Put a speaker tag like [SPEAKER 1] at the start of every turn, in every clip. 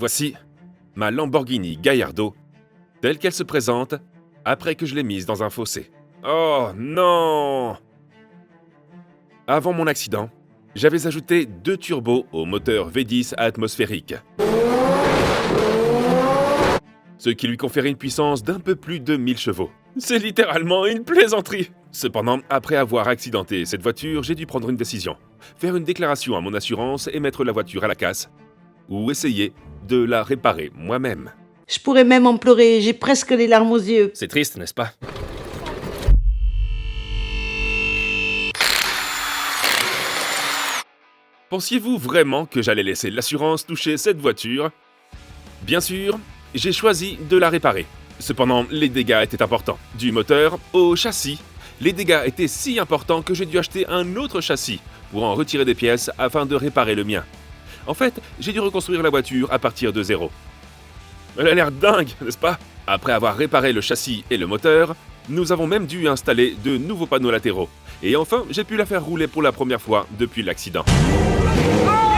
[SPEAKER 1] Voici ma Lamborghini Gallardo, telle qu'elle se présente après que je l'ai mise dans un fossé. Oh non! Avant mon accident, j'avais ajouté 2 turbos au moteur V10 atmosphérique, ce qui lui conférait une puissance d'un peu plus de 1000 chevaux. C'est littéralement une plaisanterie! Cependant, après avoir accidenté cette voiture, j'ai dû prendre une décision. Faire une déclaration à mon assurance et mettre la voiture à la casse, ou essayer de la réparer moi-même.
[SPEAKER 2] Je pourrais même en pleurer, j'ai presque les larmes aux yeux.
[SPEAKER 1] C'est triste, n'est-ce pas? Pensiez-vous vraiment que j'allais laisser l'assurance toucher cette voiture? Bien sûr, j'ai choisi de la réparer. Cependant, les dégâts étaient importants. Du moteur au châssis, les dégâts étaient si importants que j'ai dû acheter un autre châssis pour en retirer des pièces afin de réparer le mien. En fait, j'ai dû reconstruire la voiture à partir de zéro. Elle a l'air dingue, n'est-ce pas? Après avoir réparé le châssis et le moteur, nous avons même dû installer de nouveaux panneaux latéraux. Et enfin, j'ai pu la faire rouler pour la première fois depuis l'accident.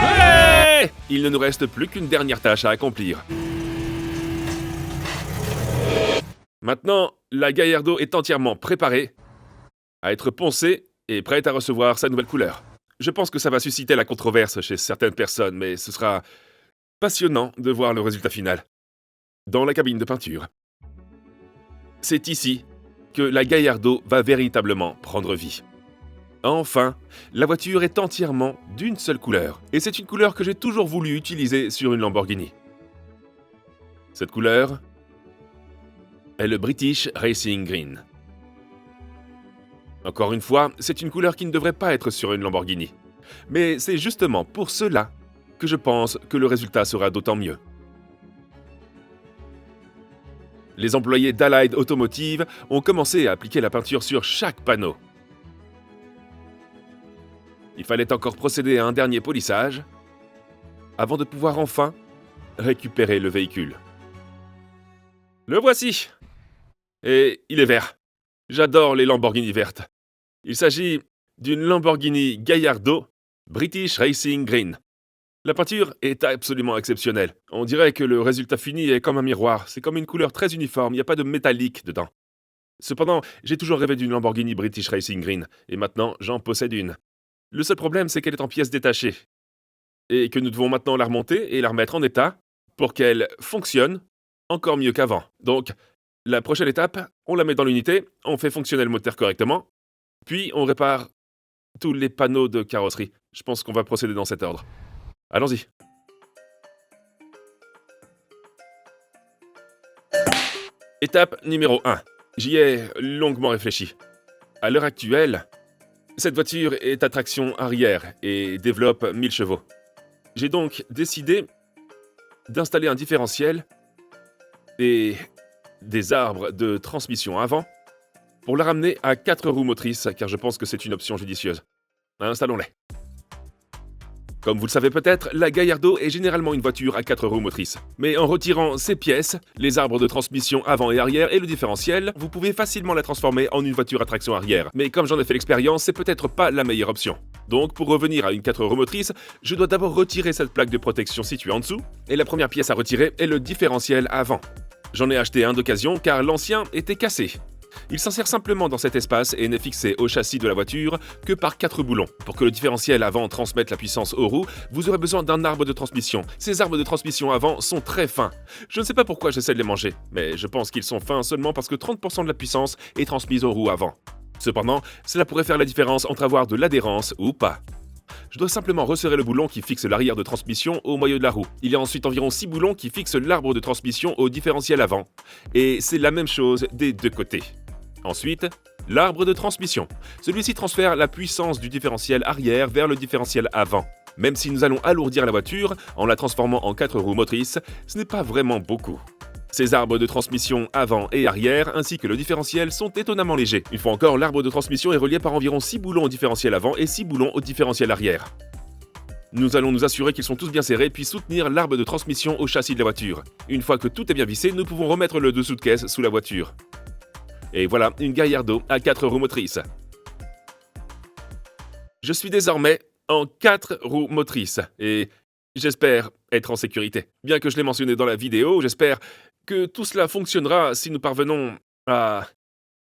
[SPEAKER 1] Ouais! Il ne nous reste plus qu'une dernière tâche à accomplir. Maintenant, la Gallardo est entièrement préparée à être poncée et prête à recevoir sa nouvelle couleur. Je pense que ça va susciter la controverse chez certaines personnes, mais ce sera passionnant de voir le résultat final. Dans la cabine de peinture. C'est ici que la Gallardo va véritablement prendre vie. Enfin, la voiture est entièrement d'une seule couleur, et c'est une couleur que j'ai toujours voulu utiliser sur une Lamborghini. Cette couleur est le British Racing Green. Encore une fois, c'est une couleur qui ne devrait pas être sur une Lamborghini. Mais c'est justement pour cela que je pense que le résultat sera d'autant mieux. Les employés d'Allied Automotive ont commencé à appliquer la peinture sur chaque panneau. Il fallait encore procéder à un dernier polissage avant de pouvoir enfin récupérer le véhicule. Le voici! Et il est vert. J'adore les Lamborghini vertes. Il s'agit d'une Lamborghini Gallardo British Racing Green. La peinture est absolument exceptionnelle. On dirait que le résultat fini est comme un miroir. C'est comme une couleur très uniforme, il n'y a pas de métallique dedans. Cependant, j'ai toujours rêvé d'une Lamborghini British Racing Green, et maintenant j'en possède une. Le seul problème, c'est qu'elle est en pièces détachées, et que nous devons maintenant la remonter et la remettre en état pour qu'elle fonctionne encore mieux qu'avant. Donc, la prochaine étape, on la met dans l'unité, on fait fonctionner le moteur correctement, puis on répare tous les panneaux de carrosserie. Je pense qu'on va procéder dans cet ordre. Allons-y. Étape numéro 1. J'y ai longuement réfléchi. À l'heure actuelle, cette voiture est à traction arrière et développe 1000 chevaux. J'ai donc décidé d'installer un différentiel et des arbres de transmission avant pour la ramener à 4 roues motrices, car je pense que c'est une option judicieuse. Installons-les. Comme vous le savez peut-être, la Gallardo est généralement une voiture à 4 roues motrices. Mais en retirant ces pièces, les arbres de transmission avant et arrière et le différentiel, vous pouvez facilement la transformer en une voiture à traction arrière. Mais comme j'en ai fait l'expérience, c'est peut-être pas la meilleure option. Donc pour revenir à une 4 roues motrices, je dois d'abord retirer cette plaque de protection située en dessous, et la première pièce à retirer est le différentiel avant. J'en ai acheté un d'occasion car l'ancien était cassé. Il s'insère simplement dans cet espace et n'est fixé au châssis de la voiture que par 4 boulons. Pour que le différentiel avant transmette la puissance aux roues, vous aurez besoin d'un arbre de transmission. Ces arbres de transmission avant sont très fins. Je ne sais pas pourquoi j'essaie de les manger, mais je pense qu'ils sont fins seulement parce que 30% de la puissance est transmise aux roues avant. Cependant, cela pourrait faire la différence entre avoir de l'adhérence ou pas. Je dois simplement resserrer le boulon qui fixe l'arrière de transmission au moyeu de la roue. Il y a ensuite environ 6 boulons qui fixent l'arbre de transmission au différentiel avant. Et c'est la même chose des deux côtés. Ensuite, l'arbre de transmission. Celui-ci transfère la puissance du différentiel arrière vers le différentiel avant. Même si nous allons alourdir la voiture en la transformant en 4 roues motrices, ce n'est pas vraiment beaucoup. Ces arbres de transmission avant et arrière, ainsi que le différentiel, sont étonnamment légers. Une fois encore, l'arbre de transmission est relié par environ 6 boulons au différentiel avant et 6 boulons au différentiel arrière. Nous allons nous assurer qu'ils sont tous bien serrés puis soutenir l'arbre de transmission au châssis de la voiture. Une fois que tout est bien vissé, nous pouvons remettre le dessous de caisse sous la voiture. Et voilà, une Gallardo à 4 roues motrices. Je suis désormais en 4 roues motrices et J'espère être en sécurité. Bien que je l'ai mentionné dans la vidéo, j'espère que tout cela fonctionnera si nous parvenons à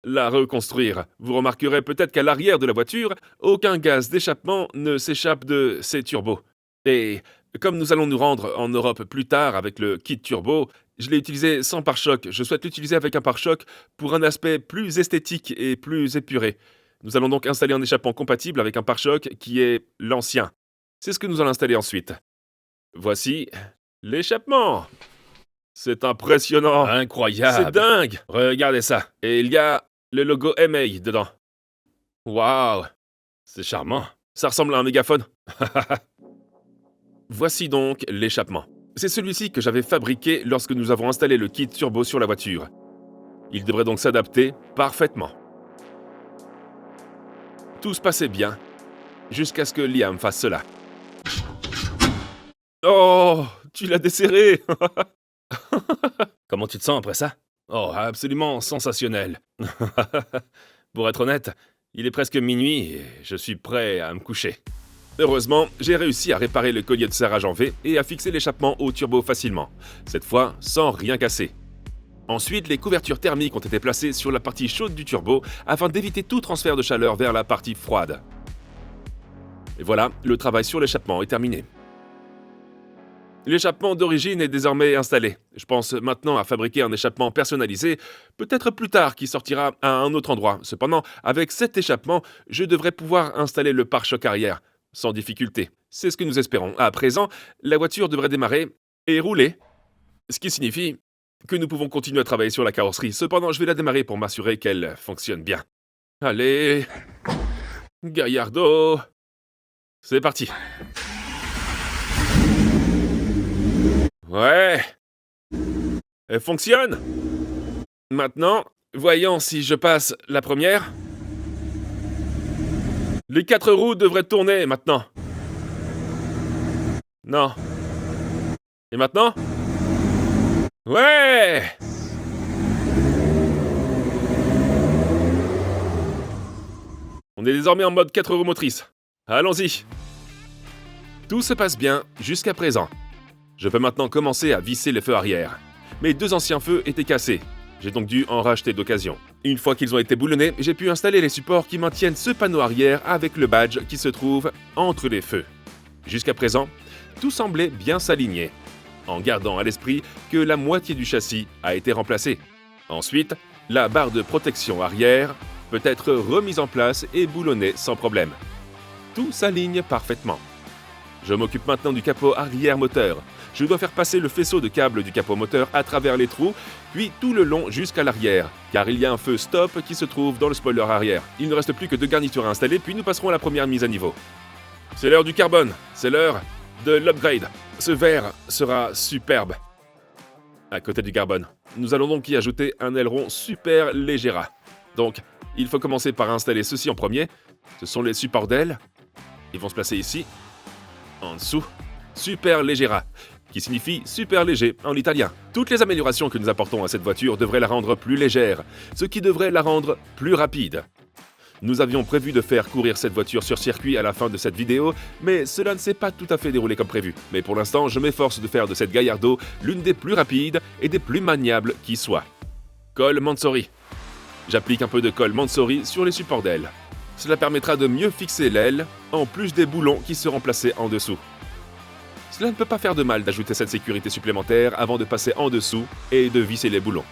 [SPEAKER 1] la reconstruire. Vous remarquerez peut-être qu'à l'arrière de la voiture, aucun gaz d'échappement ne s'échappe de ces turbos. Et comme nous allons nous rendre en Europe plus tard avec le kit turbo, je l'ai utilisé sans pare-choc. Je souhaite l'utiliser avec un pare-choc pour un aspect plus esthétique et plus épuré. Nous allons donc installer un échappement compatible avec un pare-choc qui est l'ancien. C'est ce que nous allons installer ensuite. Voici l'échappement. C'est impressionnant.
[SPEAKER 3] Incroyable.
[SPEAKER 1] C'est dingue. Regardez ça. Et il y a le logo MA dedans. Waouh.
[SPEAKER 3] C'est charmant.
[SPEAKER 1] Ça ressemble à un mégaphone. Voici donc l'échappement. C'est celui-ci que j'avais fabriqué lorsque nous avons installé le kit turbo sur la voiture. Il devrait donc s'adapter parfaitement. Tout se passait bien, jusqu'à ce que Liam fasse cela. Oh, tu l'as desserré.
[SPEAKER 3] Comment tu te sens après ça?
[SPEAKER 1] Oh, absolument sensationnel. Pour être honnête, il est presque minuit et je suis prêt à me coucher. Heureusement, j'ai réussi à réparer le collier de serrage en V et à fixer l'échappement au turbo facilement, cette fois sans rien casser. Ensuite, les couvertures thermiques ont été placées sur la partie chaude du turbo afin d'éviter tout transfert de chaleur vers la partie froide. Et voilà, le travail sur l'échappement est terminé. L'échappement d'origine est désormais installé. Je pense maintenant à fabriquer un échappement personnalisé, peut-être plus tard qui sortira à un autre endroit. Cependant, avec cet échappement, je devrais pouvoir installer le pare-choc arrière, sans difficulté. C'est ce que nous espérons. À présent, la voiture devrait démarrer et rouler, ce qui signifie que nous pouvons continuer à travailler sur la carrosserie. Cependant, je vais la démarrer pour m'assurer qu'elle fonctionne bien. Allez, Gallardo, c'est parti. Ouais, elle fonctionne. Maintenant, voyons si je passe la première. Les 4 roues devraient tourner maintenant. Non. Et maintenant? Ouais! On est désormais en mode 4 roues motrices. Allons-y. Tout se passe bien jusqu'à présent. Je peux maintenant commencer à visser les feux arrière. Mes 2 anciens feux étaient cassés. J'ai donc dû en racheter d'occasion. Une fois qu'ils ont été boulonnés, j'ai pu installer les supports qui maintiennent ce panneau arrière avec le badge qui se trouve entre les feux. Jusqu'à présent, tout semblait bien s'aligner, en gardant à l'esprit que la moitié du châssis a été remplacée. Ensuite, la barre de protection arrière peut être remise en place et boulonnée sans problème. Tout s'aligne parfaitement. Je m'occupe maintenant du capot arrière moteur. Je dois faire passer le faisceau de câbles du capot moteur à travers les trous, puis tout le long jusqu'à l'arrière, car il y a un feu stop qui se trouve dans le spoiler arrière. Il ne reste plus que 2 garnitures à installer, puis nous passerons à la première mise à niveau. C'est l'heure du carbone, c'est l'heure de l'upgrade. Ce verre sera superbe. À côté du carbone, nous allons donc y ajouter un aileron super légera. Donc, il faut commencer par installer ceci en premier. Ce sont les supports d'ailes. Ils vont se placer ici, en dessous. Super légera, qui signifie super léger en italien. Toutes les améliorations que nous apportons à cette voiture devraient la rendre plus légère, ce qui devrait la rendre plus rapide. Nous avions prévu de faire courir cette voiture sur circuit à la fin de cette vidéo, mais cela ne s'est pas tout à fait déroulé comme prévu. Mais pour l'instant, je m'efforce de faire de cette Gallardo l'une des plus rapides et des plus maniables qui soit. Colle Mansory. J'applique un peu de colle Mansory sur les supports d'aile. Cela permettra de mieux fixer l'aile, en plus des boulons qui seront placés en dessous. Cela ne peut pas faire de mal d'ajouter cette sécurité supplémentaire avant de passer en dessous et de visser les boulons,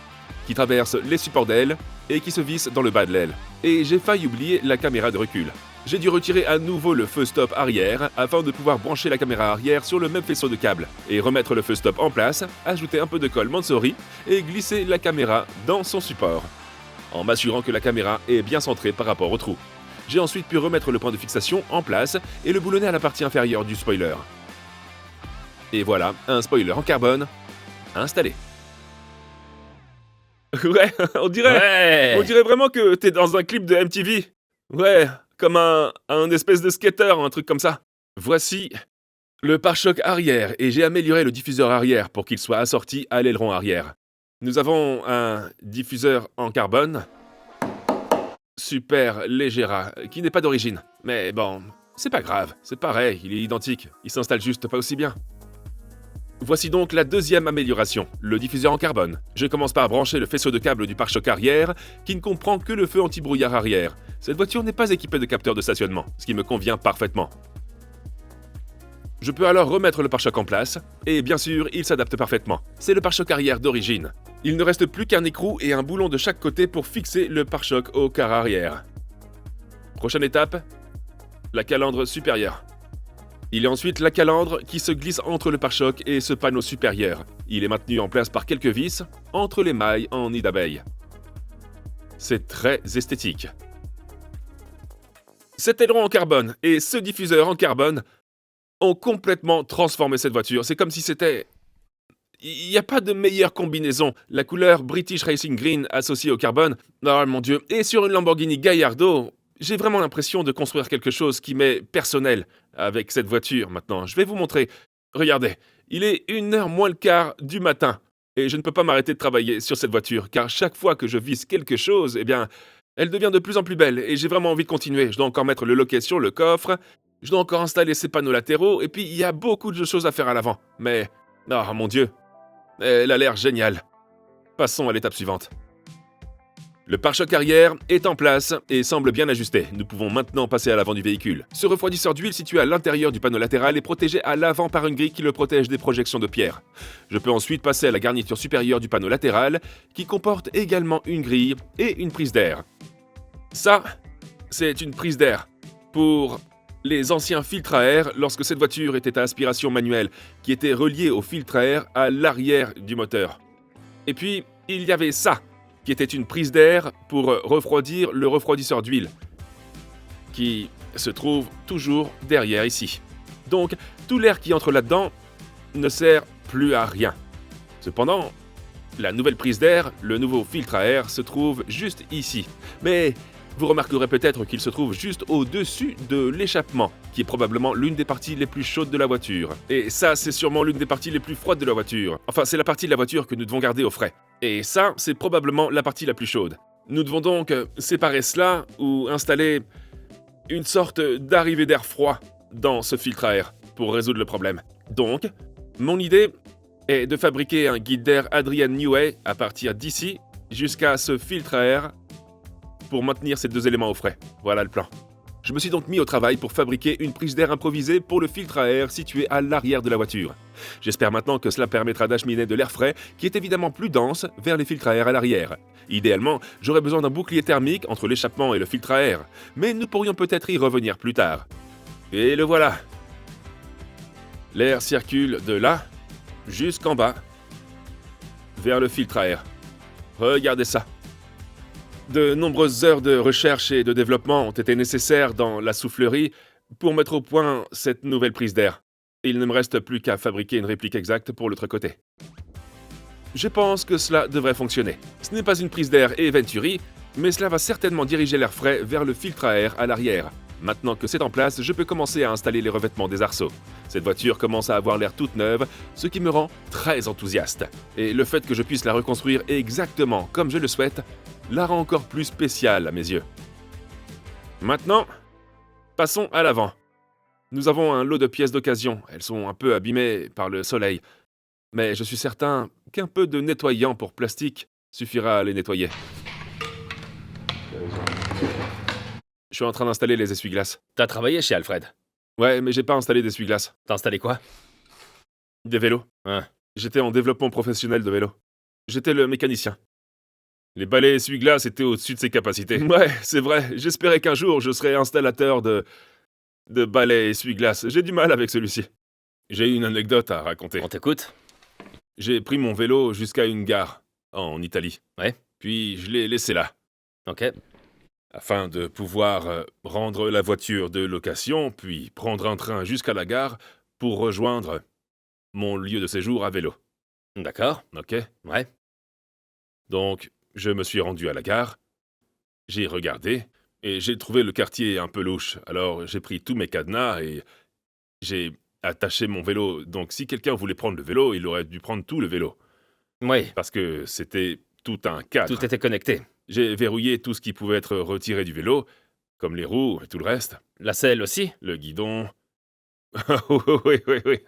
[SPEAKER 1] qui traversent les supports d'aile et qui se vissent dans le bas de l'aile. Et j'ai failli oublier la caméra de recul. J'ai dû retirer à nouveau le feu stop arrière afin de pouvoir brancher la caméra arrière sur le même faisceau de câbles et remettre le feu stop en place, ajouter un peu de colle Mansory et glisser la caméra dans son support, en m'assurant que la caméra est bien centrée par rapport au trou. J'ai ensuite pu remettre le point de fixation en place et le boulonner à la partie inférieure du spoiler. Et voilà, un spoiler en carbone installé. Ouais, on dirait vraiment que t'es dans un clip de MTV. Ouais, comme un espèce de skater, un truc comme ça. Voici le pare-choc arrière et j'ai amélioré le diffuseur arrière pour qu'il soit assorti à l'aileron arrière. Nous avons un diffuseur en carbone, super légera, qui n'est pas d'origine. Mais bon, c'est pas grave, c'est pareil, il est identique, il s'installe juste pas aussi bien. Voici donc la deuxième amélioration, le diffuseur en carbone. Je commence par brancher le faisceau de câble du pare-choc arrière, qui ne comprend que le feu anti-brouillard arrière. Cette voiture n'est pas équipée de capteur de stationnement, ce qui me convient parfaitement. Je peux alors remettre le pare-choc en place, et bien sûr, il s'adapte parfaitement. C'est le pare-choc arrière d'origine. Il ne reste plus qu'un écrou et un boulon de chaque côté pour fixer le pare-choc au quart arrière. Prochaine étape, la calandre supérieure. Il y a ensuite la calandre qui se glisse entre le pare-choc et ce panneau supérieur. Il est maintenu en place par quelques vis entre les mailles en nid d'abeille. C'est très esthétique. Cet aileron en carbone et ce diffuseur en carbone ont complètement transformé cette voiture. C'est comme si c'était... Il n'y a pas de meilleure combinaison. La couleur British Racing Green associée au carbone, oh mon Dieu, et sur une Lamborghini Gallardo, j'ai vraiment l'impression de construire quelque chose qui m'est personnel avec cette voiture maintenant. Je vais vous montrer. Regardez, il est 1h moins le quart du matin et je ne peux pas m'arrêter de travailler sur cette voiture car chaque fois que je vise quelque chose, eh bien, elle devient de plus en plus belle et j'ai vraiment envie de continuer. Je dois encore mettre le loquet sur le coffre, je dois encore installer ces panneaux latéraux et puis il y a beaucoup de choses à faire à l'avant. Mais, oh mon Dieu, elle a l'air géniale. Passons à l'étape suivante. Le pare-choc arrière est en place et semble bien ajusté. Nous pouvons maintenant passer à l'avant du véhicule. Ce refroidisseur d'huile situé à l'intérieur du panneau latéral est protégé à l'avant par une grille qui le protège des projections de pierre. Je peux ensuite passer à la garniture supérieure du panneau latéral qui comporte également une grille et une prise d'air. Ça, c'est une prise d'air pour les anciens filtres à air lorsque cette voiture était à aspiration manuelle qui était reliée au filtre à air à l'arrière du moteur. Et puis, il y avait ça qui était une prise d'air pour refroidir le refroidisseur d'huile, qui se trouve toujours derrière ici. Donc, tout l'air qui entre là-dedans ne sert plus à rien. Cependant, la nouvelle prise d'air, le nouveau filtre à air, se trouve juste ici. Mais vous remarquerez peut-être qu'il se trouve juste au-dessus de l'échappement, qui est probablement l'une des parties les plus chaudes de la voiture. Et ça, c'est sûrement l'une des parties les plus froides de la voiture. Enfin, c'est la partie de la voiture que nous devons garder au frais. Et ça, c'est probablement la partie la plus chaude. Nous devons donc séparer cela ou installer une sorte d'arrivée d'air froid dans ce filtre à air pour résoudre le problème. Donc, mon idée est de fabriquer un guide d'air Adrian Newey à partir d'ici jusqu'à ce filtre à air pour maintenir ces deux éléments au frais. Voilà le plan. Je me suis donc mis au travail pour fabriquer une prise d'air improvisée pour le filtre à air situé à l'arrière de la voiture. J'espère maintenant que cela permettra d'acheminer de l'air frais, qui est évidemment plus dense, vers les filtres à air à l'arrière. Idéalement, j'aurais besoin d'un bouclier thermique entre l'échappement et le filtre à air, mais nous pourrions peut-être y revenir plus tard. Et le voilà. L'air circule de là jusqu'en bas, vers le filtre à air. Regardez ça. De nombreuses heures de recherche et de développement ont été nécessaires dans la soufflerie pour mettre au point cette nouvelle prise d'air. Il ne me reste plus qu'à fabriquer une réplique exacte pour l'autre côté. Je pense que cela devrait fonctionner. Ce n'est pas une prise d'air et Venturi, mais cela va certainement diriger l'air frais vers le filtre à air à l'arrière. Maintenant que c'est en place, je peux commencer à installer les revêtements des arceaux. Cette voiture commence à avoir l'air toute neuve, ce qui me rend très enthousiaste. Et le fait que je puisse la reconstruire exactement comme je le souhaite la rend encore plus spéciale à mes yeux. Maintenant, passons à l'avant. Nous avons un lot de pièces d'occasion, elles sont un peu abîmées par le soleil, mais je suis certain qu'un peu de nettoyant pour plastique suffira à les nettoyer. Je suis en train d'installer les essuie-glaces.
[SPEAKER 3] T'as travaillé chez Alfred.
[SPEAKER 1] Ouais, mais j'ai pas installé d'essuie-glaces.
[SPEAKER 3] T'as installé quoi?
[SPEAKER 1] Des vélos.
[SPEAKER 3] Hein.
[SPEAKER 1] J'étais en développement professionnel de vélo. J'étais le mécanicien. Les balais essuie-glaces étaient au-dessus de ses capacités. Ouais, c'est vrai. J'espérais qu'un jour, je serais installateur de balais essuie-glaces. J'ai du mal avec celui-ci. J'ai une anecdote à raconter.
[SPEAKER 3] On t'écoute?
[SPEAKER 1] J'ai pris mon vélo jusqu'à une gare, en Italie.
[SPEAKER 3] Ouais.
[SPEAKER 1] Puis je l'ai laissé là,
[SPEAKER 3] Ok.
[SPEAKER 1] afin de pouvoir rendre la voiture de location, puis prendre un train jusqu'à la gare pour rejoindre mon lieu de séjour à vélo.
[SPEAKER 3] D'accord.
[SPEAKER 1] Ok?
[SPEAKER 3] Ouais.
[SPEAKER 1] Donc, je me suis rendu à la gare, j'ai regardé, et j'ai trouvé le quartier un peu louche. Alors, j'ai pris tous mes cadenas et j'ai attaché mon vélo. Donc, si quelqu'un voulait prendre le vélo, il aurait dû prendre tout le vélo.
[SPEAKER 3] Oui.
[SPEAKER 1] Parce que c'était tout un cadre.
[SPEAKER 3] Tout était connecté.
[SPEAKER 1] J'ai verrouillé tout ce qui pouvait être retiré du vélo, comme les roues et tout le reste.
[SPEAKER 3] La selle aussi?
[SPEAKER 1] Le guidon, Oui, oui, oui.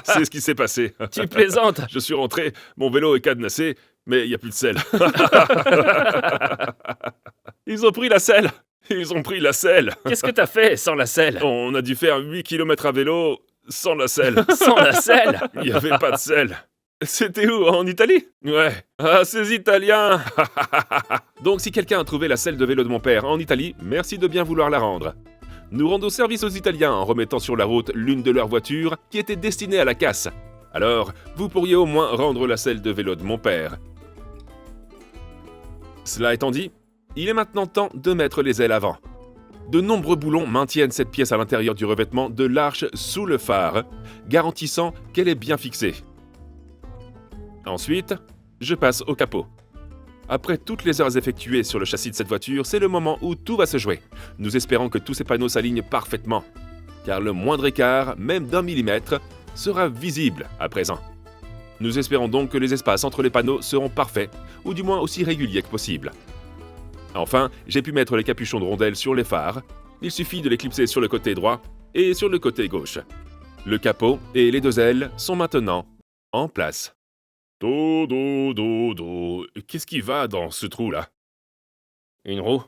[SPEAKER 1] C'est ce qui s'est passé.
[SPEAKER 3] Tu plaisantes.
[SPEAKER 1] Je suis rentré, mon vélo est cadenassé, mais il n'y a plus de selle. Ils ont pris la selle. Ils ont pris la selle.
[SPEAKER 3] Qu'est-ce que t'as fait sans la selle?
[SPEAKER 1] On a dû faire 8 km à vélo sans la selle.
[SPEAKER 3] Sans la selle?
[SPEAKER 1] Il n'y avait pas de selle. C'était où? En Italie? Ouais. Ah, ces Italiens. Donc si quelqu'un a trouvé la selle de vélo de mon père en Italie, merci de bien vouloir la rendre. Nous rendons service aux Italiens en remettant sur la route l'une de leurs voitures qui était destinée à la casse. Alors, vous pourriez au moins rendre la selle de vélo de mon père. Cela étant dit, il est maintenant temps de mettre les ailes avant. De nombreux boulons maintiennent cette pièce à l'intérieur du revêtement de l'arche sous le phare, garantissant qu'elle est bien fixée. Ensuite, je passe au capot. Après toutes les heures effectuées sur le châssis de cette voiture, c'est le moment où tout va se jouer. Nous espérons que tous ces panneaux s'alignent parfaitement, car le moindre écart, même d'1 millimètre, sera visible à présent. Nous espérons donc que les espaces entre les panneaux seront parfaits, ou du moins aussi réguliers que possible. Enfin, j'ai pu mettre les capuchons de rondelles sur les phares. Il suffit de les clipser sur le côté droit et sur le côté gauche. Le capot et les deux ailes sont maintenant en place. Do. Qu'est-ce qui va dans ce trou-là?
[SPEAKER 3] Une roue?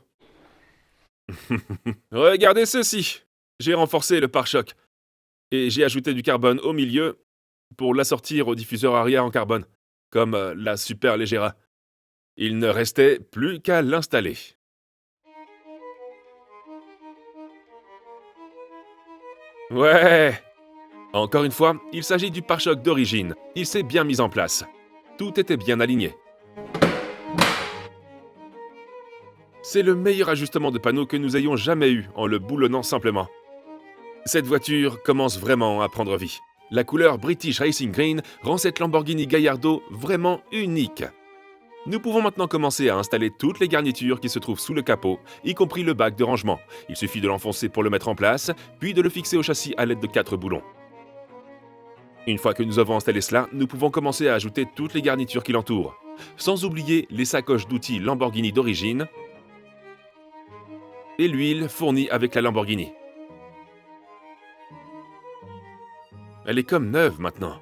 [SPEAKER 1] Regardez ceci. J'ai renforcé le pare-choc. Et j'ai ajouté du carbone au milieu pour l'assortir au diffuseur arrière en carbone, comme la Super Leggera. Il ne restait plus qu'à l'installer. Ouais! Encore une fois, il s'agit du pare-choc d'origine. Il s'est bien mis en place. Tout était bien aligné. C'est le meilleur ajustement de panneau que nous ayons jamais eu en le boulonnant simplement. Cette voiture commence vraiment à prendre vie. La couleur British Racing Green rend cette Lamborghini Gallardo vraiment unique. Nous pouvons maintenant commencer à installer toutes les garnitures qui se trouvent sous le capot, y compris le bac de rangement. Il suffit de l'enfoncer pour le mettre en place, puis de le fixer au châssis à l'aide de 4 boulons. Une fois que nous avons installé cela, nous pouvons commencer à ajouter toutes les garnitures qui l'entourent, sans oublier les sacoches d'outils Lamborghini d'origine et l'huile fournie avec la Lamborghini. Elle est comme neuve maintenant.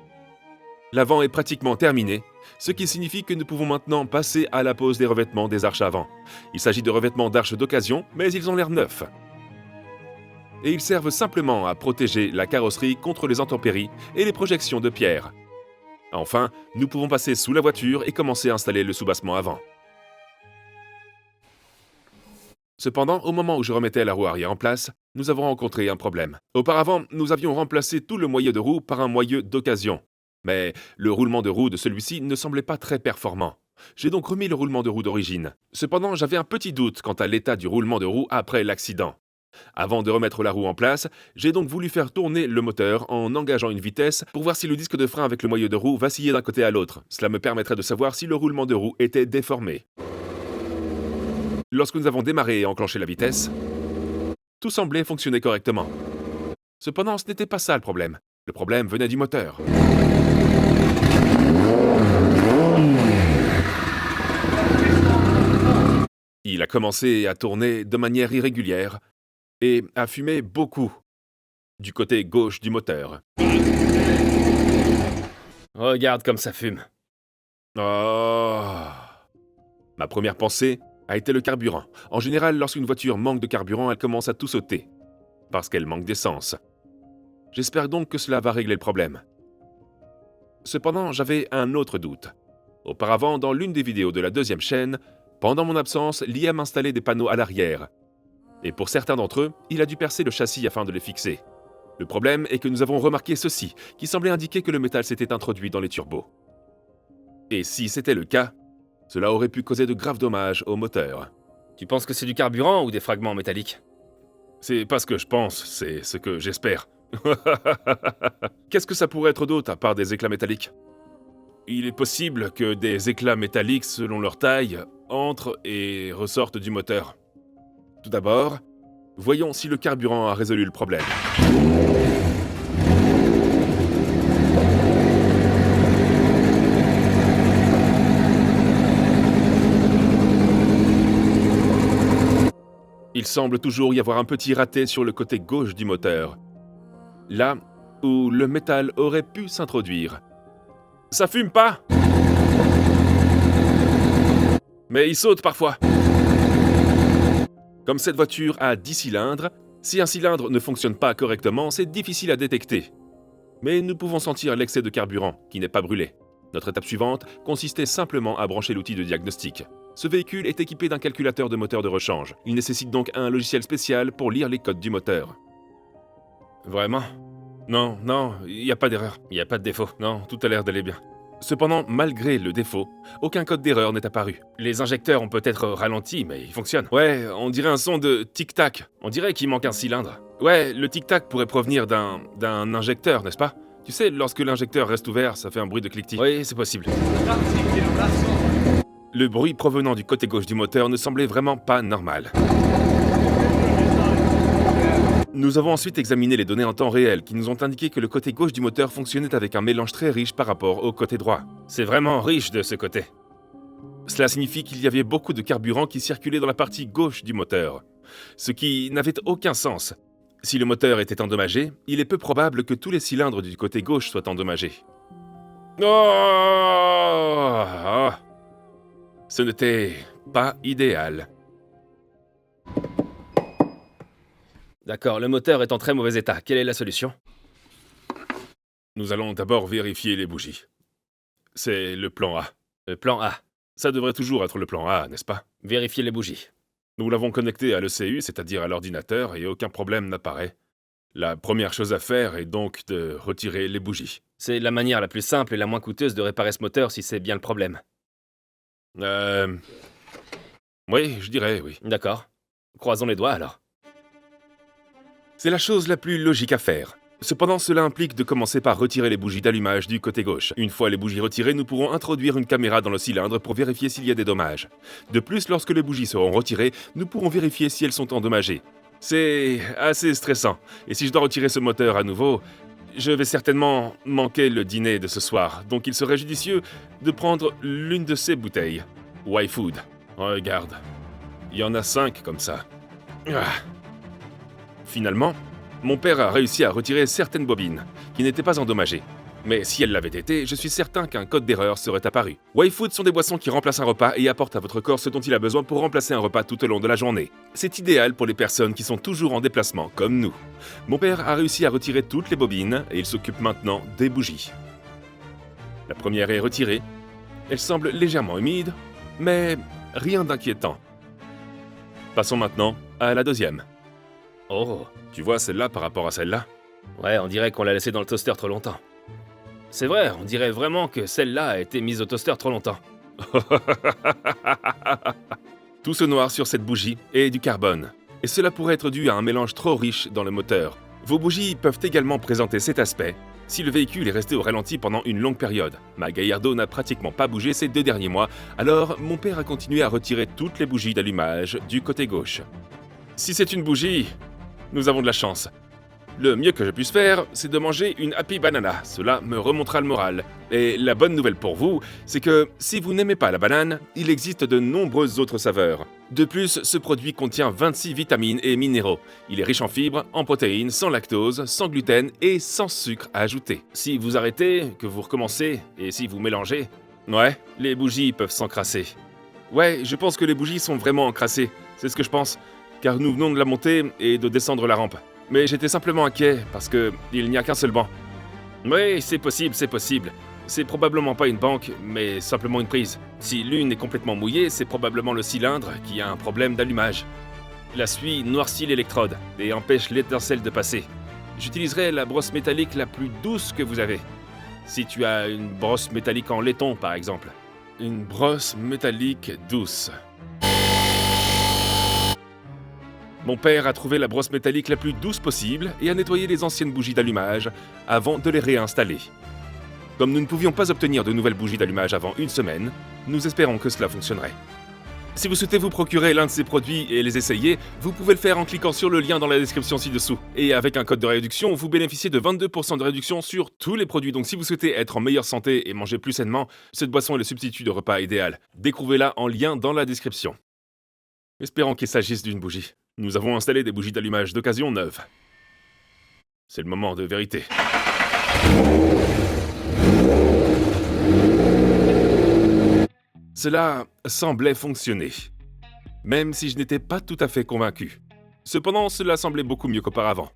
[SPEAKER 1] L'avant est pratiquement terminé, ce qui signifie que nous pouvons maintenant passer à la pose des revêtements des arches avant. Il s'agit de revêtements d'arches d'occasion, mais ils ont l'air neufs. Et ils servent simplement à protéger la carrosserie contre les intempéries et les projections de pierre. Enfin, nous pouvons passer sous la voiture et commencer à installer le soubassement avant. Cependant, au moment où je remettais la roue arrière en place, nous avons rencontré un problème. Auparavant, nous avions remplacé tout le moyeu de roue par un moyeu d'occasion. Mais le roulement de roue de celui-ci ne semblait pas très performant. J'ai donc remis le roulement de roue d'origine. Cependant, j'avais un petit doute quant à l'état du roulement de roue après l'accident. Avant de remettre la roue en place, j'ai donc voulu faire tourner le moteur en engageant une vitesse pour voir si le disque de frein avec le moyeu de roue vacillait d'un côté à l'autre. Cela me permettrait de savoir si le roulement de roue était déformé. Lorsque nous avons démarré et enclenché la vitesse, tout semblait fonctionner correctement. Cependant, ce n'était pas ça le problème. Le problème venait du moteur. Il a commencé à tourner de manière irrégulière et à fumer beaucoup du côté gauche du moteur.
[SPEAKER 3] Regarde comme ça fume.
[SPEAKER 1] Oh. Ma première pensée a été le carburant. En général, lorsqu'une voiture manque de carburant, elle commence à tout sauter, parce qu'elle manque d'essence. J'espère donc que cela va régler le problème. Cependant, j'avais un autre doute. Auparavant, dans l'une des vidéos de la deuxième chaîne, pendant mon absence, Liam installait des panneaux à l'arrière. Et pour certains d'entre eux, il a dû percer le châssis afin de les fixer. Le problème est que nous avons remarqué ceci, qui semblait indiquer que le métal s'était introduit dans les turbos. Et si c'était le cas, cela aurait pu causer de graves dommages au moteur.
[SPEAKER 3] Tu penses que c'est du carburant ou des fragments métalliques?
[SPEAKER 1] C'est pas ce que je pense, c'est ce que j'espère. Qu'est-ce que ça pourrait être d'autre à part des éclats métalliques? Il est possible que des éclats métalliques, selon leur taille, entrent et ressortent du moteur. Tout d'abord, voyons si le carburant a résolu le problème. Il semble toujours y avoir un petit raté sur le côté gauche du moteur. là où le métal aurait pu s'introduire. Ça fume pas! Mais il saute parfois. Comme cette voiture a 10 cylindres, si un cylindre ne fonctionne pas correctement, c'est difficile à détecter. Mais nous pouvons sentir l'excès de carburant, qui n'est pas brûlé. Notre étape suivante consistait simplement à brancher l'outil de diagnostic. Ce véhicule est équipé d'un calculateur de moteur de rechange. Il nécessite donc un logiciel spécial pour lire les codes du moteur. Vraiment? Non, il n'y a pas d'erreur. Il n'y a pas de défaut. Non, tout a l'air d'aller bien. Cependant, malgré le défaut, aucun code d'erreur n'est apparu. Les injecteurs ont peut-être ralenti, mais ils fonctionnent. Ouais, on dirait un son de tic-tac. On dirait qu'il manque un cylindre. Ouais, le tic-tac pourrait provenir d'un injecteur, n'est-ce pas? Tu sais, lorsque l'injecteur reste ouvert, ça fait un bruit de cliquetis. Oui, c'est possible. Le bruit provenant du côté gauche du moteur ne semblait vraiment pas normal. Nous avons ensuite examiné les données en temps réel qui nous ont indiqué que le côté gauche du moteur fonctionnait avec un mélange très riche par rapport au côté droit. C'est vraiment riche de ce côté. Cela signifie qu'il y avait beaucoup de carburant qui circulait dans la partie gauche du moteur, ce qui n'avait aucun sens. Si le moteur était endommagé, il est peu probable que tous les cylindres du côté gauche soient endommagés. Oh! Ce n'était pas idéal.
[SPEAKER 3] D'accord, le moteur est en très mauvais état. Quelle est la solution?
[SPEAKER 1] Nous allons d'abord vérifier les bougies. C'est le plan A.
[SPEAKER 3] Le plan A.
[SPEAKER 1] Ça devrait toujours être le plan A, n'est-ce pas?
[SPEAKER 3] Vérifier les bougies.
[SPEAKER 1] Nous l'avons connecté à l'ECU, c'est-à-dire à l'ordinateur, et aucun problème n'apparaît. La première chose à faire est donc de retirer les bougies.
[SPEAKER 3] C'est la manière la plus simple et la moins coûteuse de réparer ce moteur si c'est bien le problème.
[SPEAKER 1] Oui, je dirais oui.
[SPEAKER 3] D'accord. Croisons les doigts alors.
[SPEAKER 1] C'est la chose la plus logique à faire. Cependant, cela implique de commencer par retirer les bougies d'allumage du côté gauche. Une fois les bougies retirées, nous pourrons introduire une caméra dans le cylindre pour vérifier s'il y a des dommages. De plus, lorsque les bougies seront retirées, nous pourrons vérifier si elles sont endommagées. C'est assez stressant. Et si je dois retirer ce moteur à nouveau, je vais certainement manquer le dîner de ce soir. Donc il serait judicieux de prendre l'une de ces bouteilles. Y-Food. Regarde. Il y en a 5 comme ça. Ah. Finalement, mon père a réussi à retirer certaines bobines, qui n'étaient pas endommagées. Mais si elles l'avaient été, je suis certain qu'un code d'erreur serait apparu. Y-Food sont des boissons qui remplacent un repas et apportent à votre corps ce dont il a besoin pour remplacer un repas tout au long de la journée. C'est idéal pour les personnes qui sont toujours en déplacement, comme nous. Mon père a réussi à retirer toutes les bobines et il s'occupe maintenant des bougies. La première est retirée. Elle semble légèrement humide, mais rien d'inquiétant. Passons maintenant à la deuxième.
[SPEAKER 3] Oh.
[SPEAKER 1] Tu vois celle-là par rapport à celle-là?
[SPEAKER 3] Ouais, on dirait qu'on l'a laissée dans le toaster trop longtemps. C'est vrai, on dirait vraiment que celle-là a été mise au toaster trop longtemps.
[SPEAKER 1] Tout ce noir sur cette bougie est du carbone. Et cela pourrait être dû à un mélange trop riche dans le moteur. Vos bougies peuvent également présenter cet aspect si le véhicule est resté au ralenti pendant une longue période. Ma Gallardo n'a pratiquement pas bougé ces 2 derniers mois, alors mon père a continué à retirer toutes les bougies d'allumage du côté gauche. Si c'est une bougie, nous avons de la chance. Le mieux que je puisse faire, c'est de manger une Happy Banana. Cela me remontera le moral. Et la bonne nouvelle pour vous, c'est que si vous n'aimez pas la banane, il existe de nombreuses autres saveurs. De plus, ce produit contient 26 vitamines et minéraux. Il est riche en fibres, en protéines, sans lactose, sans gluten et sans sucre ajouté. Si vous arrêtez, que vous recommencez, et si vous mélangez, ouais, les bougies peuvent s'encrasser. Ouais, je pense que les bougies sont vraiment encrassées. C'est ce que je pense. Car nous venons de la monter et de descendre la rampe. Mais j'étais simplement inquiet, parce que il n'y a qu'un seul banc. Oui, c'est possible, c'est possible. C'est probablement pas une banque, mais simplement une prise. Si l'une est complètement mouillée, c'est probablement le cylindre qui a un problème d'allumage. La suie noircit l'électrode et empêche l'étincelle de passer. J'utiliserai la brosse métallique la plus douce que vous avez. Si tu as une brosse métallique en laiton, par exemple. Une brosse métallique douce. Mon père a trouvé la brosse métallique la plus douce possible et a nettoyé les anciennes bougies d'allumage avant de les réinstaller. Comme nous ne pouvions pas obtenir de nouvelles bougies d'allumage avant une semaine, nous espérons que cela fonctionnerait. Si vous souhaitez vous procurer l'un de ces produits et les essayer, vous pouvez le faire en cliquant sur le lien dans la description ci-dessous. Et avec un code de réduction, vous bénéficiez de 22% de réduction sur tous les produits. Donc si vous souhaitez être en meilleure santé et manger plus sainement, cette boisson est le substitut de repas idéal. Découvrez-la en lien dans la description. Espérons qu'il s'agisse d'une bougie. Nous avons installé des bougies d'allumage d'occasion neuves. C'est le moment de vérité. Cela semblait fonctionner, même si je n'étais pas tout à fait convaincu. Cependant, cela semblait beaucoup mieux qu'auparavant.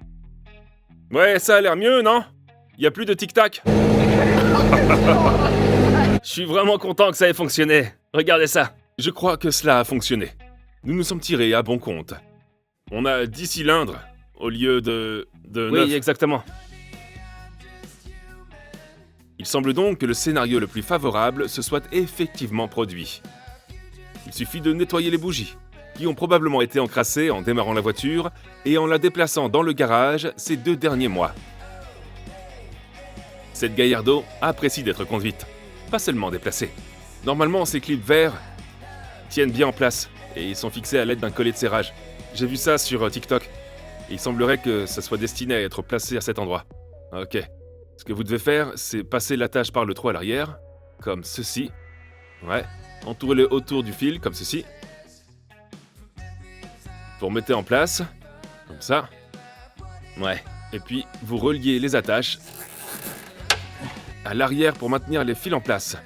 [SPEAKER 1] Ouais, ça a l'air mieux, non? Y a plus de tic-tac?
[SPEAKER 3] Je suis vraiment content que ça ait fonctionné. Regardez ça.
[SPEAKER 1] Je crois que cela a fonctionné. Nous nous sommes tirés à bon compte. On a 10 cylindres au lieu de 9.
[SPEAKER 3] Oui, exactement.
[SPEAKER 1] Il semble donc que le scénario le plus favorable se soit effectivement produit. Il suffit de nettoyer les bougies, qui ont probablement été encrassées en démarrant la voiture et en la déplaçant dans le garage ces 2 derniers mois. Cette Gallardo apprécie d'être conduite, pas seulement déplacée. Normalement, ces clips verts tiennent bien en place et ils sont fixés à l'aide d'un collet de serrage. J'ai vu ça sur TikTok et il semblerait que ça soit destiné à être placé à cet endroit. Ok. Ce que vous devez faire, c'est passer l'attache par le trou à l'arrière, comme ceci. Ouais. Entourez-le autour du fil, comme ceci. Vous remettez en place, comme ça.
[SPEAKER 3] Ouais.
[SPEAKER 1] Et puis, vous reliez les attaches à l'arrière pour maintenir les fils en place.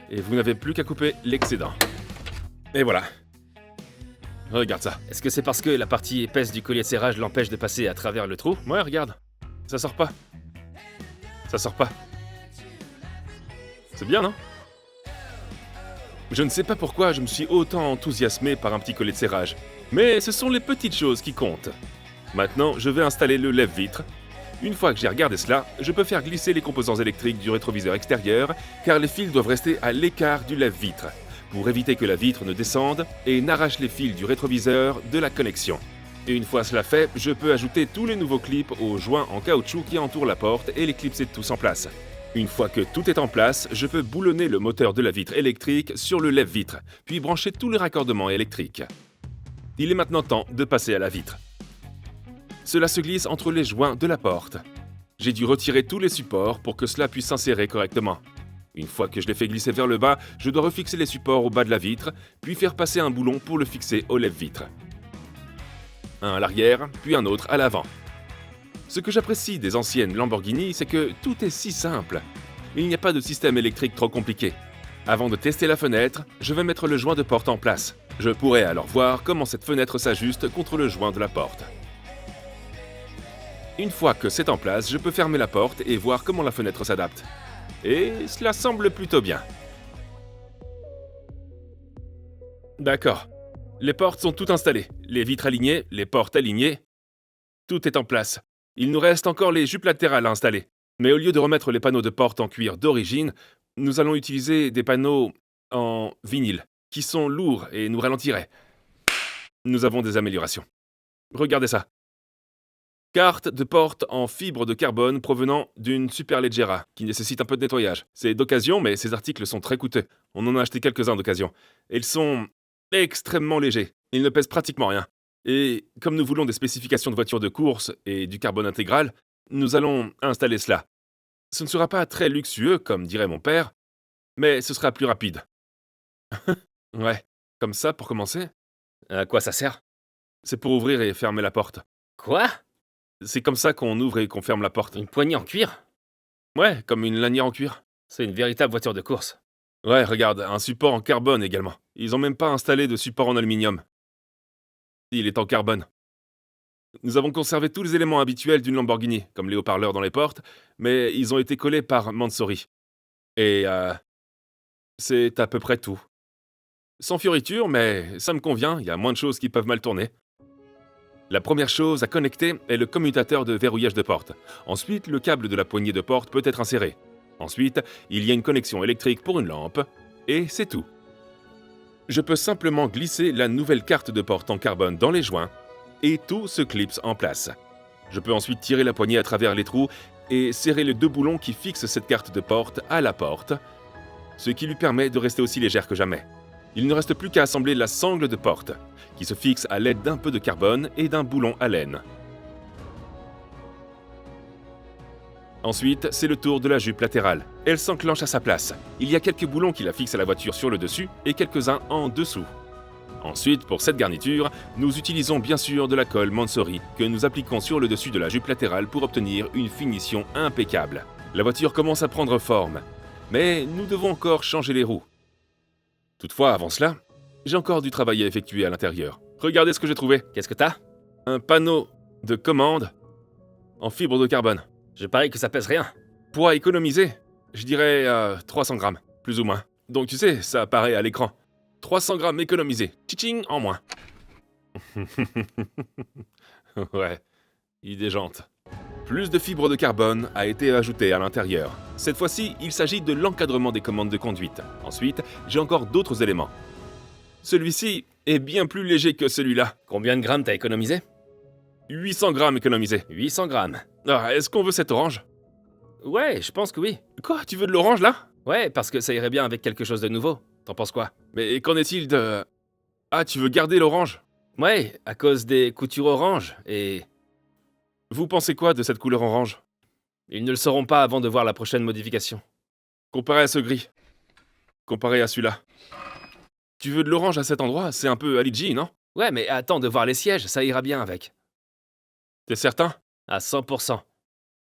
[SPEAKER 1] Et vous n'avez plus qu'à couper l'excédent. Et voilà. Regarde ça.
[SPEAKER 3] Est-ce que c'est parce que la partie épaisse du collier de serrage l'empêche de passer à travers le trou?
[SPEAKER 1] Ouais, regarde. Ça sort pas. Ça sort pas. C'est bien, non? Je ne sais pas pourquoi je me suis autant enthousiasmé par un petit collet de serrage. Mais ce sont les petites choses qui comptent. Maintenant, je vais installer le lève-vitre. Une fois que j'ai regardé cela, je peux faire glisser les composants électriques du rétroviseur extérieur, car les fils doivent rester à l'écart du lève-vitre, pour éviter que la vitre ne descende et n'arrache les fils du rétroviseur de la connexion. Et une fois cela fait, je peux ajouter tous les nouveaux clips aux joints en caoutchouc qui entourent la porte et les clipser tous en place. Une fois que tout est en place, je peux boulonner le moteur de la vitre électrique sur le lève-vitre, puis brancher tous les raccordements électriques. Il est maintenant temps de passer à la vitre. Cela se glisse entre les joints de la porte. J'ai dû retirer tous les supports pour que cela puisse s'insérer correctement. Une fois que je l'ai fait glisser vers le bas, je dois refixer les supports au bas de la vitre, puis faire passer un boulon pour le fixer au lève-vitre. Un à l'arrière, puis un autre à l'avant. Ce que j'apprécie des anciennes Lamborghini, c'est que tout est si simple. Il n'y a pas de système électrique trop compliqué. Avant de tester la fenêtre, je vais mettre le joint de porte en place. Je pourrai alors voir comment cette fenêtre s'ajuste contre le joint de la porte. Une fois que c'est en place, je peux fermer la porte et voir comment la fenêtre s'adapte. Et cela semble plutôt bien. D'accord. Les portes sont toutes installées, les vitres alignées, les portes alignées. Tout est en place. Il nous reste encore les jupes latérales à installer. Mais au lieu de remettre les panneaux de porte en cuir d'origine, nous allons utiliser des panneaux en vinyle, qui sont lourds et nous ralentiraient. Nous avons des améliorations. Regardez ça. Carte de porte en fibre de carbone provenant d'une Superleggera, qui nécessite un peu de nettoyage. C'est d'occasion, mais ces articles sont très coûteux. On en a acheté quelques-uns d'occasion. Et ils sont extrêmement légers. Ils ne pèsent pratiquement rien. Et comme nous voulons des spécifications de voitures de course et du carbone intégral, nous allons installer cela. Ce ne sera pas très luxueux, comme dirait mon père, mais ce sera plus rapide. Ouais, comme ça pour commencer.
[SPEAKER 3] À quoi ça sert?
[SPEAKER 1] C'est pour ouvrir et fermer la porte.
[SPEAKER 3] Quoi?
[SPEAKER 1] C'est comme ça qu'on ouvre et qu'on ferme la porte.
[SPEAKER 3] Une poignée en cuir?
[SPEAKER 1] Ouais, comme une lanière en cuir.
[SPEAKER 3] C'est une véritable voiture de course.
[SPEAKER 1] Ouais, regarde, un support en carbone également. Ils ont même pas installé de support en aluminium. Il est en carbone. Nous avons conservé tous les éléments habituels d'une Lamborghini, comme les haut-parleurs dans les portes, mais ils ont été collés par Mansory. Et c'est à peu près tout. Sans fioriture, mais ça me convient, il y a moins de choses qui peuvent mal tourner. La première chose à connecter est le commutateur de verrouillage de porte. Ensuite, le câble de la poignée de porte peut être inséré. Ensuite, il y a une connexion électrique pour une lampe, et c'est tout. Je peux simplement glisser la nouvelle carte de porte en carbone dans les joints, et tout se clipse en place. Je peux ensuite tirer la poignée à travers les trous et serrer les 2 boulons qui fixent cette carte de porte à la porte, ce qui lui permet de rester aussi légère que jamais. Il ne reste plus qu'à assembler la sangle de porte, qui se fixe à l'aide d'un peu de carbone et d'un boulon à laine. Ensuite, c'est le tour de la jupe latérale. Elle s'enclenche à sa place. Il y a quelques boulons qui la fixent à la voiture sur le dessus et quelques-uns en dessous. Ensuite, pour cette garniture, nous utilisons bien sûr de la colle Mansory que nous appliquons sur le dessus de la jupe latérale pour obtenir une finition impeccable. La voiture commence à prendre forme, mais nous devons encore changer les roues. Toutefois, avant cela, j'ai encore du travail à effectuer à l'intérieur. Regardez ce que j'ai trouvé.
[SPEAKER 3] Qu'est-ce que t'as?
[SPEAKER 1] Un panneau de commande en fibre de carbone.
[SPEAKER 3] Je parie que ça pèse rien.
[SPEAKER 1] Poids économisé, je dirais 300 grammes, plus ou moins. Donc tu sais, ça apparaît à l'écran. 300 grammes économisés. Tching en moins. Ouais, idée jante. Plus de fibres de carbone a été ajoutée à l'intérieur. Cette fois-ci, il s'agit de l'encadrement des commandes de conduite. Ensuite, j'ai encore d'autres éléments. Celui-ci est bien plus léger que celui-là.
[SPEAKER 3] Combien de grammes t'as économisé?
[SPEAKER 1] 800 grammes économisés.
[SPEAKER 3] 800 grammes.
[SPEAKER 1] Ah, est-ce qu'on veut cette orange?
[SPEAKER 3] Ouais, je pense que oui.
[SPEAKER 1] Quoi? Tu veux de l'orange là?
[SPEAKER 3] Ouais, parce que ça irait bien avec quelque chose de nouveau. T'en penses quoi?
[SPEAKER 1] Mais qu'en est-il de... Ah, tu veux garder l'orange?
[SPEAKER 3] Ouais, à cause des coutures orange, et
[SPEAKER 1] Vous pensez quoi de cette couleur orange?
[SPEAKER 3] ils ne le sauront pas avant de voir la prochaine modification.
[SPEAKER 1] Comparé à ce gris. Comparé à celui-là. Tu veux de l'orange à cet endroit? C'est un peu Ali G, non?
[SPEAKER 3] Ouais, mais attends de voir les sièges, ça ira bien avec.
[SPEAKER 1] T'es certain?
[SPEAKER 3] À 100%.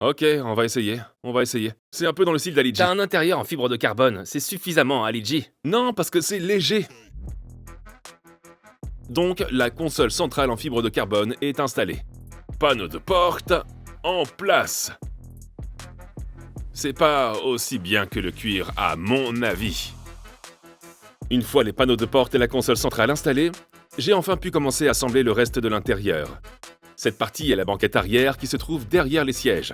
[SPEAKER 1] Ok, on va essayer. On va essayer. C'est un peu dans le style d'Ali G.
[SPEAKER 3] T'as un intérieur en fibre de carbone, c'est suffisamment Ali G.
[SPEAKER 1] Non, parce que c'est léger. Donc, la console centrale en fibre de carbone est installée. Panneau de porte en place. C'est pas aussi bien que le cuir, à mon avis. Une fois les panneaux de porte et la console centrale installés, j'ai enfin pu commencer à assembler le reste de l'intérieur. Cette partie est la banquette arrière qui se trouve derrière les sièges.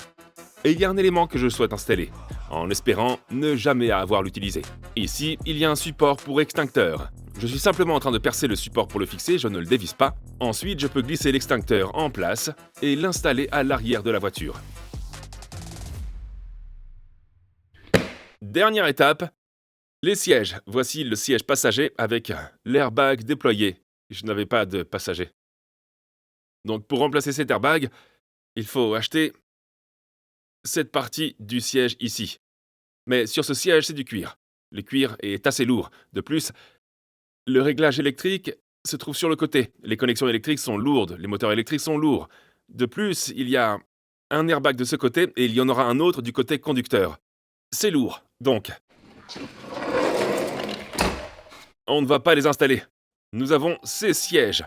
[SPEAKER 1] Et il y a un élément que je souhaite installer, en espérant ne jamais avoir l'utiliser. Ici, il y a un support pour extincteur. Je suis simplement en train de percer le support pour le fixer, je ne le dévisse pas. Ensuite, je peux glisser l'extincteur en place et l'installer à l'arrière de la voiture. Dernière étape, les sièges. Voici le siège passager avec l'airbag déployé. Je n'avais pas de passager. Donc pour remplacer cet airbag, il faut acheter cette partie du siège ici. Mais sur ce siège, c'est du cuir. Le cuir est assez lourd. De plus, le réglage électrique se trouve sur le côté. Les connexions électriques sont lourdes, les moteurs électriques sont lourds. De plus, il y a un airbag de ce côté et il y en aura un autre du côté conducteur. C'est lourd, donc on ne va pas les installer. Nous avons ces sièges.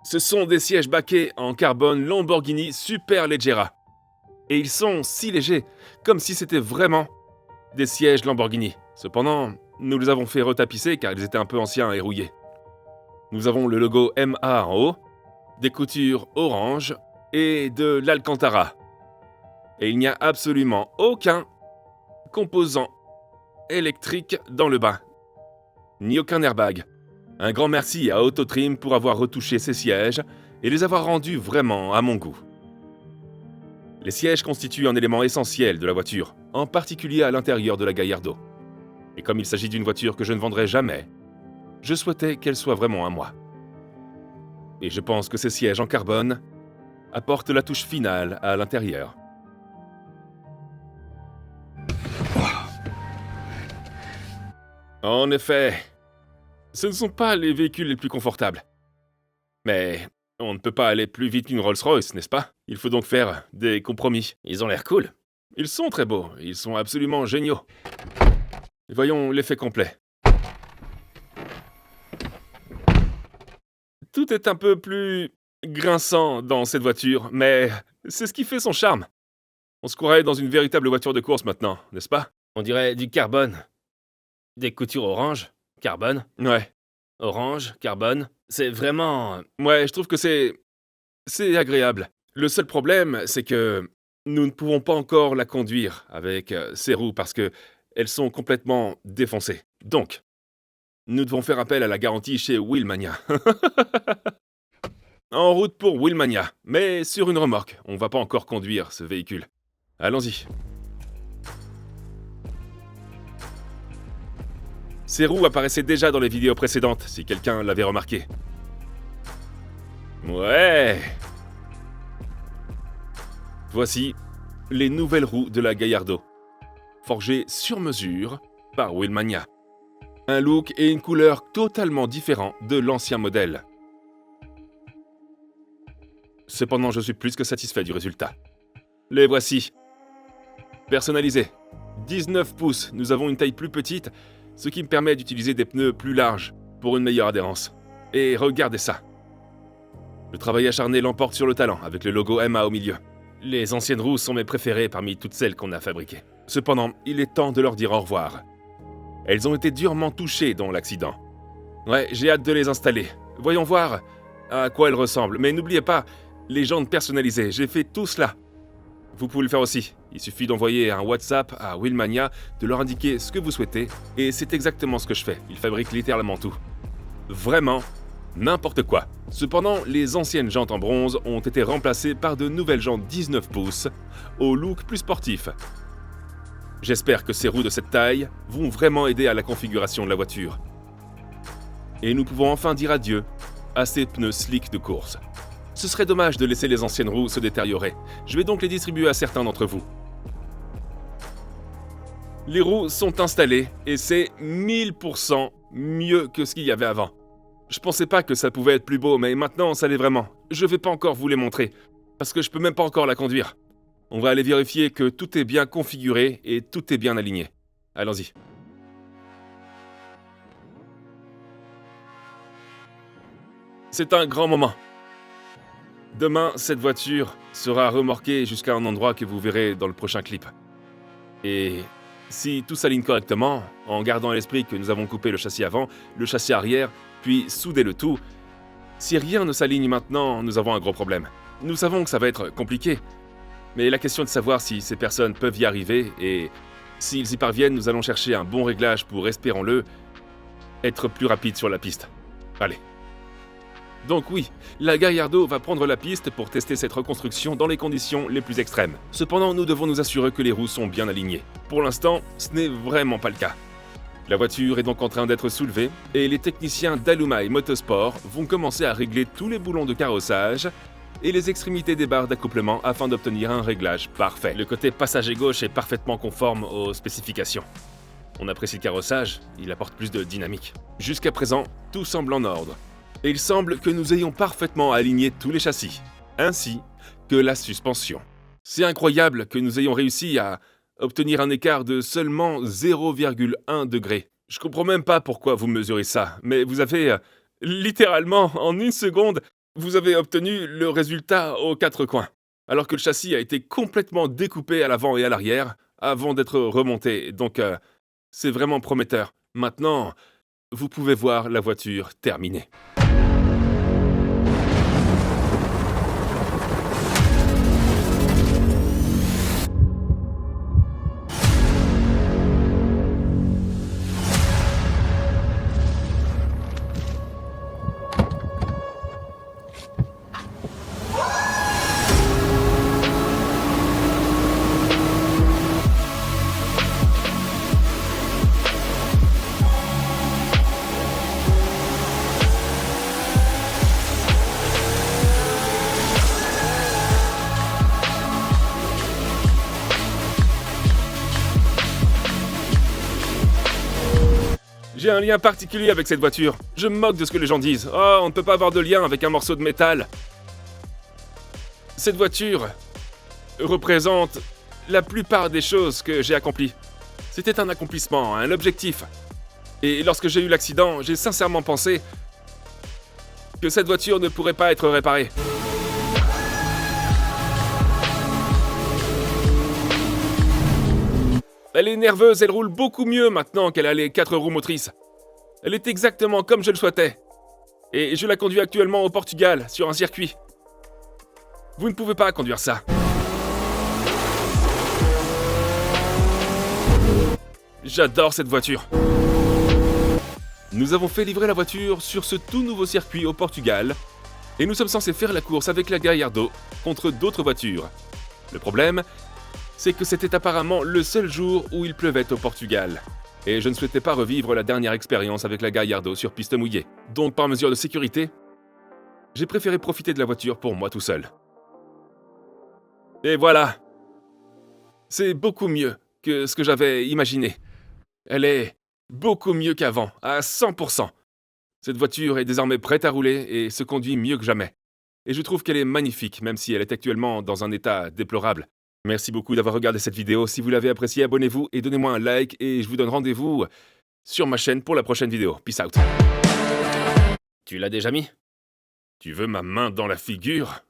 [SPEAKER 1] Ce sont des sièges baquets en carbone Lamborghini Superleggera. Et ils sont si légers, comme si c'était vraiment des sièges Lamborghini. Cependant, nous les avons fait retapisser car ils étaient un peu anciens et rouillés. Nous avons le logo MA en haut, des coutures orange et de l'Alcantara. Et il n'y a absolument aucun composant électrique dans le bas, ni aucun airbag. Un grand merci à Autotrim pour avoir retouché ces sièges et les avoir rendus vraiment à mon goût. Les sièges constituent un élément essentiel de la voiture, en particulier à l'intérieur de la Gallardo. Et comme il s'agit d'une voiture que je ne vendrai jamais, je souhaitais qu'elle soit vraiment à moi. Et je pense que ces sièges en carbone apportent la touche finale à l'intérieur. En effet, ce ne sont pas les véhicules les plus confortables. Mais on ne peut pas aller plus vite qu'une Rolls-Royce, n'est-ce pas? Il faut donc faire des compromis.
[SPEAKER 3] Ils ont l'air cool.
[SPEAKER 1] Ils sont très beaux, ils sont absolument géniaux. Voyons l'effet complet. Tout est un peu plus grinçant dans cette voiture, mais c'est ce qui fait son charme. On se croirait dans une véritable voiture de course maintenant, n'est-ce pas?
[SPEAKER 3] On dirait du carbone. Des coutures orange, carbone,
[SPEAKER 1] Ouais.
[SPEAKER 3] orange, carbone. C'est vraiment...
[SPEAKER 1] Ouais, je trouve que c'est agréable. Le seul problème, c'est que nous ne pouvons pas encore la conduire avec ces roues parce que elles sont complètement défoncées. Donc, nous devons faire appel à la garantie chez Wheelmania. En route pour Wheelmania, mais sur une remorque. On va pas encore conduire ce véhicule. Allons-y. Ces roues apparaissaient déjà dans les vidéos précédentes, si quelqu'un l'avait remarqué. Ouais. Voici les nouvelles roues de la Gallardo. forgé sur mesure par Wheelmania. Un look et une couleur totalement différents de l'ancien modèle. Cependant, je suis plus que satisfait du résultat. Les voici. Personnalisés. 19 pouces, nous avons une taille plus petite, ce qui me permet d'utiliser des pneus plus larges pour une meilleure adhérence. Et regardez ça. Le travail acharné l'emporte sur le talent, avec le logo MA au milieu. Les anciennes roues sont mes préférées parmi toutes celles qu'on a fabriquées. Cependant, il est temps de leur dire au revoir. Elles ont été durement touchées dans l'accident. Ouais, j'ai hâte de les installer. Voyons voir à quoi elles ressemblent. Mais n'oubliez pas, les jantes personnalisées, j'ai fait tout cela. Vous pouvez le faire aussi. Il suffit d'envoyer un WhatsApp à Wheelmania, de leur indiquer ce que vous souhaitez, et c'est exactement ce que je fais. Ils fabriquent littéralement tout. Vraiment, n'importe quoi. Cependant, les anciennes jantes en bronze ont été remplacées par de nouvelles jantes 19 pouces, au look plus sportif. J'espère que ces roues de cette taille vont vraiment aider à la configuration de la voiture. Et nous pouvons enfin dire adieu à ces pneus slick de course. Ce serait dommage de laisser les anciennes roues se détériorer. Je vais donc les distribuer à certains d'entre vous. Les roues sont installées et c'est 1000% mieux que ce qu'il y avait avant. Je pensais pas que ça pouvait être plus beau, mais maintenant ça l'est vraiment. Je vais pas encore vous les montrer, parce que je peux même pas encore la conduire. On va aller vérifier que tout est bien configuré et tout est bien aligné. Allons-y. C'est un grand moment. Demain, cette voiture sera remorquée jusqu'à un endroit que vous verrez dans le prochain clip. Et si tout s'aligne correctement, en gardant à l'esprit que nous avons coupé le châssis avant, le châssis arrière, puis soudé le tout, si rien ne s'aligne maintenant, nous avons un gros problème. Nous savons que ça va être compliqué, mais la question est de savoir si ces personnes peuvent y arriver, et s'ils y parviennent, nous allons chercher un bon réglage pour, espérons-le, être plus rapide sur la piste. Allez. Donc oui, la Gallardo va prendre la piste pour tester cette reconstruction dans les conditions les plus extrêmes. Cependant, nous devons nous assurer que les roues sont bien alignées. Pour l'instant, ce n'est vraiment pas le cas. La voiture est donc en train d'être soulevée et les techniciens d'Alumai Motorsport vont commencer à régler tous les boulons de carrossage et les extrémités des barres d'accouplement afin d'obtenir un réglage parfait. Le côté passager gauche est parfaitement conforme aux spécifications. On apprécie le carrossage, il apporte plus de dynamique. Jusqu'à présent, tout semble en ordre. Et il semble que nous ayons parfaitement aligné tous les châssis, ainsi que la suspension. C'est incroyable que nous ayons réussi à obtenir un écart de seulement 0,1 degré. Je comprends même pas pourquoi vous mesurez ça, mais vous avez, littéralement, en une seconde, vous avez obtenu le résultat aux quatre coins. Alors que le châssis a été complètement découpé à l'avant et à l'arrière, avant d'être remonté, donc c'est vraiment prometteur. Maintenant, vous pouvez voir la voiture terminée. J'ai un lien particulier avec cette voiture. Je me moque de ce que les gens disent. Oh, on ne peut pas avoir de lien avec un morceau de métal. Cette voiture représente la plupart des choses que j'ai accomplies. C'était un accomplissement, un objectif. Et lorsque j'ai eu l'accident, j'ai sincèrement pensé que cette voiture ne pourrait pas être réparée. Elle est nerveuse, elle roule beaucoup mieux maintenant qu'elle a les 4 roues motrices. Elle est exactement comme je le souhaitais. Et je la conduis actuellement au Portugal, sur un circuit. Vous ne pouvez pas conduire ça. J'adore cette voiture. Nous avons fait livrer la voiture sur ce tout nouveau circuit au Portugal, et nous sommes censés faire la course avec la Gallardo contre d'autres voitures. Le problème, c'est que c'était apparemment le seul jour où il pleuvait au Portugal. Et je ne souhaitais pas revivre la dernière expérience avec la Gallardo sur piste mouillée. Donc par mesure de sécurité, j'ai préféré profiter de la voiture pour moi tout seul. Et voilà. C'est beaucoup mieux que ce que j'avais imaginé. Elle est beaucoup mieux qu'avant, à 100%. Cette voiture est désormais prête à rouler et se conduit mieux que jamais. Et je trouve qu'elle est magnifique, même si elle est actuellement dans un état déplorable. Merci beaucoup d'avoir regardé cette vidéo. Si vous l'avez appréciée, abonnez-vous et donnez-moi un like. Et je vous donne rendez-vous sur ma chaîne pour la prochaine vidéo. Peace out.
[SPEAKER 3] Tu l'as déjà mis?
[SPEAKER 1] Tu veux ma main dans la figure?